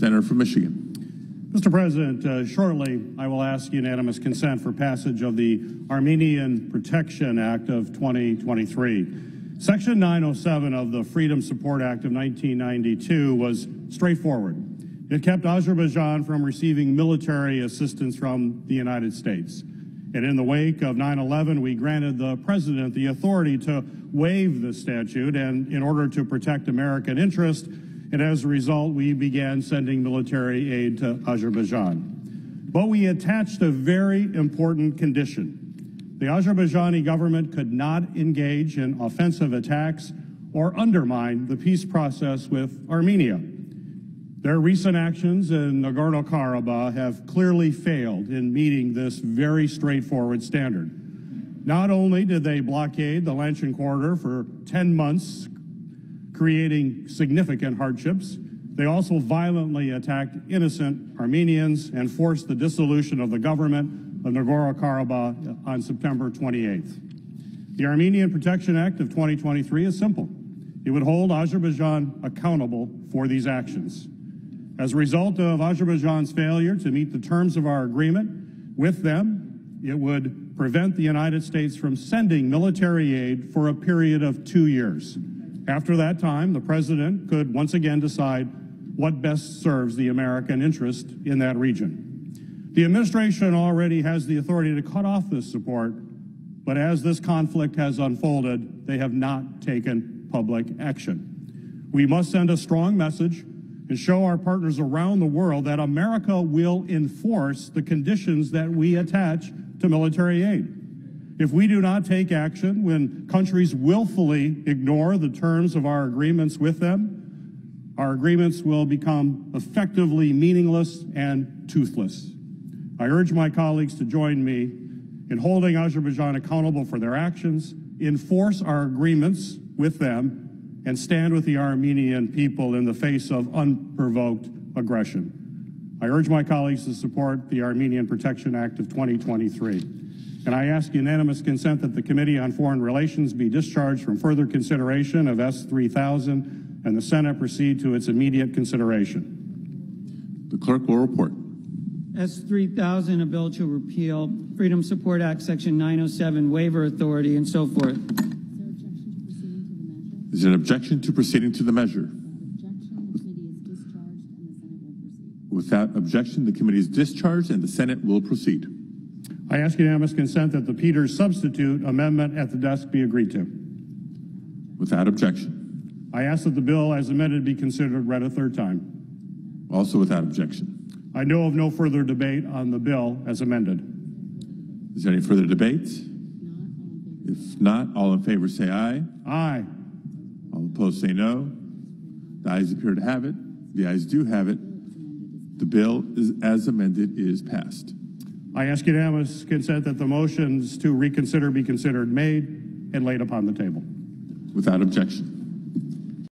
Senator from Michigan. Mr. President, shortly I will ask unanimous consent for passage of the Armenian Protection Act of 2023. Section 907 of the Freedom Support Act of 1992 was straightforward. It kept Azerbaijan from receiving military assistance from the United States. And in the wake of 9/11, we granted the President the authority to waive the statute and in order to protect American interest. And as a result, we began sending military aid to Azerbaijan. But we attached a very important condition. The Azerbaijani government could not engage in offensive attacks or undermine the peace process with Armenia. Their recent actions in Nagorno-Karabakh have clearly failed in meeting this very straightforward standard. Not only did they blockade the Lanchin corridor for 10 months, creating significant hardships, they also violently attacked innocent Armenians and forced the dissolution of the government of Nagorno-Karabakh on September 28th. The Armenian Protection Act of 2023 is simple. It would hold Azerbaijan accountable for these actions. As a result of Azerbaijan's failure to meet the terms of our agreement with them, it would prevent the United States from sending military aid for a period of 2 years. After that time, the President could once again decide what best serves the American interest in that region. The administration already has the authority to cut off this support, but as this conflict has unfolded, they have not taken public action. We must send a strong message and show our partners around the world that America will enforce the conditions that we attach to military aid. If we do not take action when countries willfully ignore the terms of our agreements with them, our agreements will become effectively meaningless and toothless. I urge my colleagues to join me in holding Azerbaijan accountable for their actions, enforce our agreements with them, and stand with the Armenian people in the face of unprovoked aggression. I urge my colleagues to support the Armenian Protection Act of 2023. And I ask unanimous consent that the Committee on Foreign Relations be discharged from further consideration of S.3000 and the Senate proceed to its immediate consideration. The clerk will report. S.3000, a bill to repeal Freedom Support Act, Section 907, waiver authority, and so forth. Is there an objection to proceeding to the measure? Without objection, the committee is discharged and the Senate will proceed. I ask unanimous consent that the Peters substitute amendment at the desk be agreed to. Without objection. I ask that the bill as amended be considered read a third time. Also without objection. I know of no further debate on the bill as amended. Is there any further debate? If not, all in favor say aye. Aye. All opposed say no. The ayes appear to have it. The ayes do have it. The bill as amended is passed. I ask unanimous consent that the motions to reconsider be considered made and laid upon the table. Without objection.